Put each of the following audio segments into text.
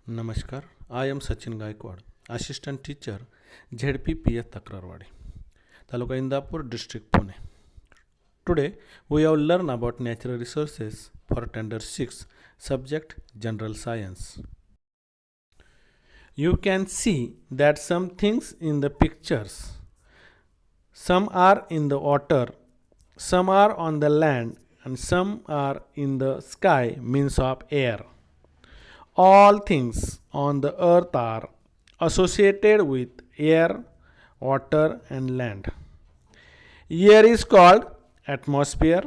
नमस्कार, I am Sachin Gaikwad, Assistant Teacher, ZPPS Takrarwadi, Taluka Indapur District, Pune. Today, we have learned about natural resources for Standard 6, subject General Science. You can see that some things in the pictures. Some are in the water, some are on the land, and some are in the sky, means of air. All things on the earth are associated with air, water, and land. Air is called atmosphere,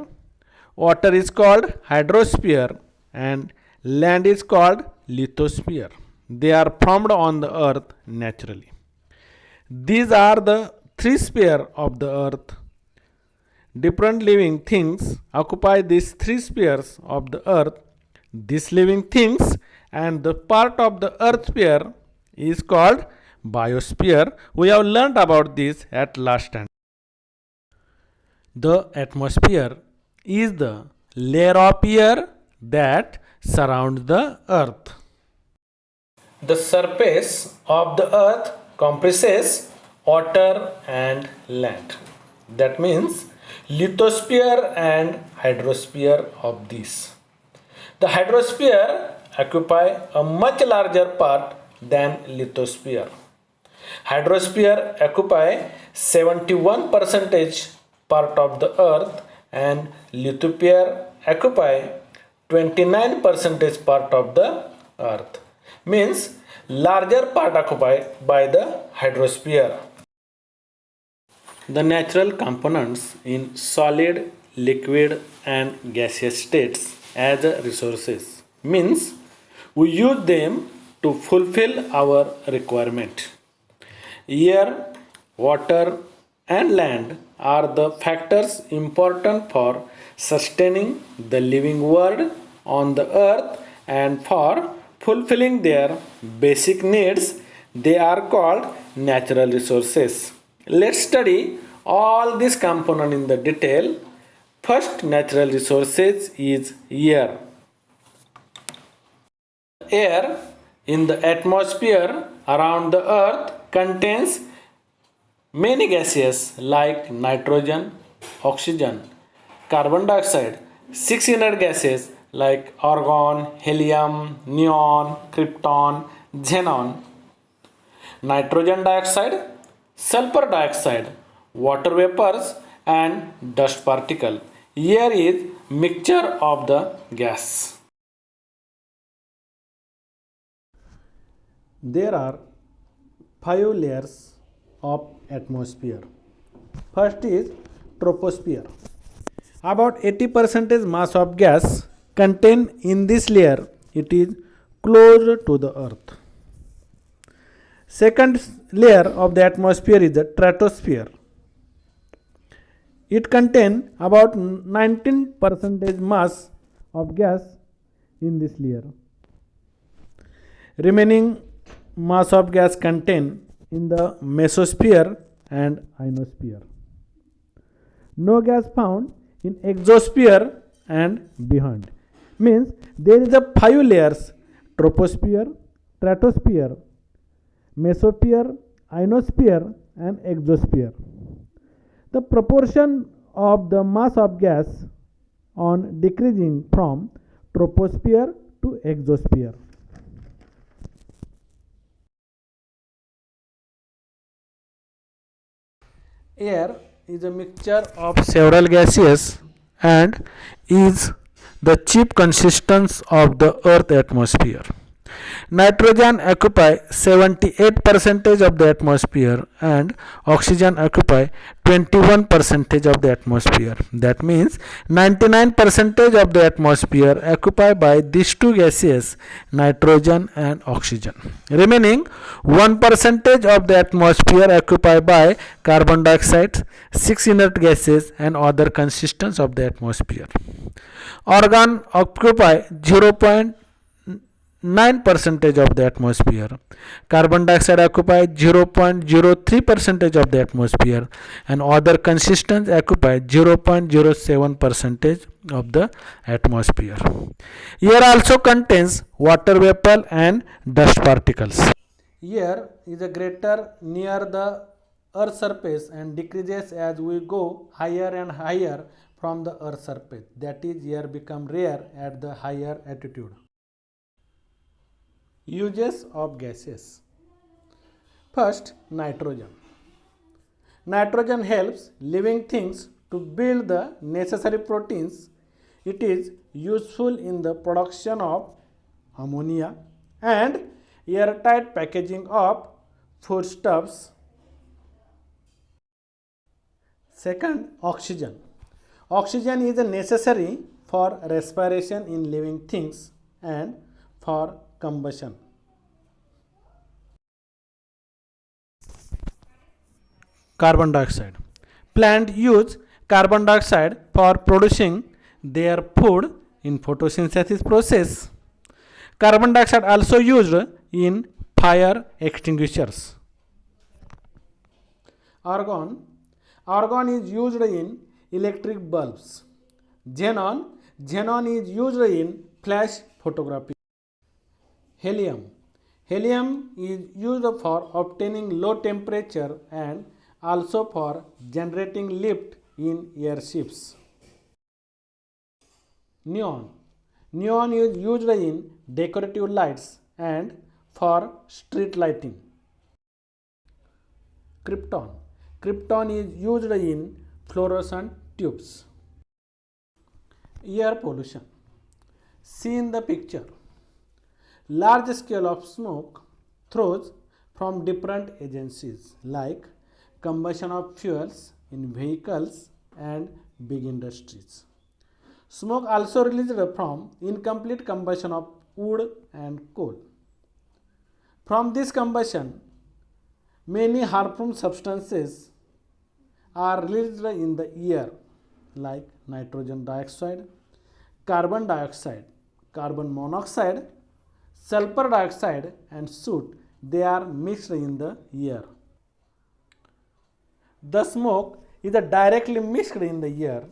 water is called hydrosphere, and land is called lithosphere. They are formed on the earth naturally. These are the three spheres of the earth. Different living things occupy these three spheres of the earth. These living things and the part of the earth sphere is called biosphere. We have learned about this at last time. The atmosphere is the layer of air that surrounds the earth. The surface of the earth comprises water and land. That means lithosphere and hydrosphere of these. The hydrosphere occupy a much larger part than lithosphere. Hydrosphere occupy 71% part of the earth and lithosphere occupy 29% part of the earth. Means larger part occupied by the hydrosphere. The natural components in solid, liquid and gaseous states as resources means we use them to fulfill our requirement. Air, water and land are the factors important for sustaining the living world on the earth and for fulfilling their basic needs. They are called natural resources. Let's study all these components in the detail. First natural resources is air. Air in the atmosphere around the earth contains many gases like nitrogen, oxygen, carbon dioxide, 6 inert gases like argon, helium, neon, krypton, xenon, nitrogen dioxide, sulfur dioxide, water vapors and dust particle. Air is mixture of the gas. There are 5 layers of atmosphere. First is troposphere. About 80% mass of gas contained in this layer. It is close to the earth. Second layer of the atmosphere is the stratosphere. It contains about 19% mass of gas in this layer. Remaining mass of gas contained in the mesosphere and ionosphere. No gas found in exosphere and beyond. Means there is a 5 layers: troposphere, stratosphere, mesosphere, ionosphere and exosphere. The proportion of the mass of gas on decreasing from troposphere to exosphere. Air is a mixture of several gases and is the chief constituent of the earth atmosphere. Nitrogen occupy 78% of the atmosphere and oxygen occupy 21% of the atmosphere. That means 99% of the atmosphere occupied by these two gases, nitrogen and oxygen. Remaining 1% of the atmosphere occupied by carbon dioxide, 6 inert gases and other constituents of the atmosphere. Organ occupy 0.9% 9% of the atmosphere. Carbon dioxide occupies 0.03% of the atmosphere, and other constituents occupy 0.07% of the atmosphere. Air also contains water vapor and dust particles. Air is a greater near the Earth's surface and decreases as we go higher and higher from the Earth's surface. That is, air becomes rare at the higher altitude. Uses of gases. First, nitrogen. Nitrogen helps living things to build the necessary proteins. It is useful in the production of ammonia and airtight packaging of foodstuffs. Second, oxygen. Oxygen is necessary for respiration in living things and for combustion. Carbon dioxide. Plants use carbon dioxide for producing their food in photosynthesis process. Carbon dioxide also used in fire extinguishers. Argon. Argon is used in electric bulbs. Xenon. Xenon is used in flash photography. Helium. Helium is used for obtaining low temperature and also for generating lift in airships. Neon. Neon is used in decorative lights and for street lighting. Krypton. Krypton is used in fluorescent tubes. Air pollution. See in the picture. Large scale of smoke throws from different agencies like combustion of fuels in vehicles and big industries. Smoke also released from incomplete combustion of wood and coal. From this combustion, many harmful substances are released in the air like nitrogen dioxide, carbon dioxide, carbon monoxide, sulfur dioxide and soot. They are mixed in the air. The smoke is directly mixed in the air,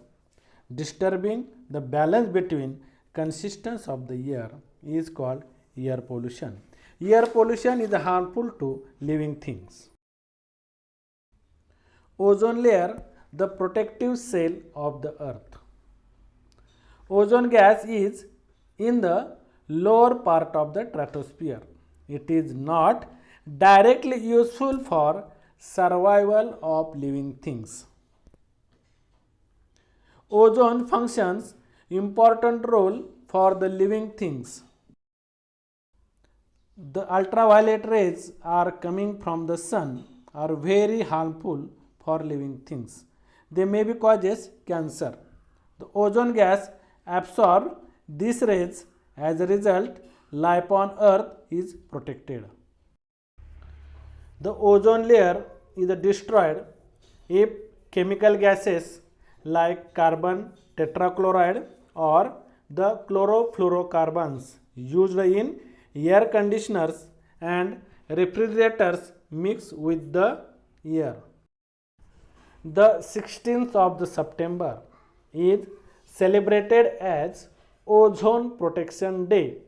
disturbing the balance between consistency of the air is called air pollution. Air pollution is harmful to living things. Ozone layer, the protective shell of the earth. Ozone gas is in the lower part of the stratosphere. It is not directly useful for survival of living things. Ozone functions important role for the living things. The ultraviolet rays are coming from the sun are very harmful for living things. They may be causes cancer. The ozone gas absorbs these rays. As a result, life on earth is protected. The ozone layer is destroyed if chemical gases like carbon tetrachloride or the chlorofluorocarbons used in air conditioners and refrigerators mix with the air. The 16th of the September is celebrated as Ozone Protection Day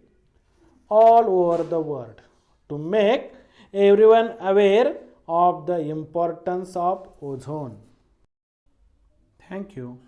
all over the world to make everyone aware of the importance of ozone. Thank you.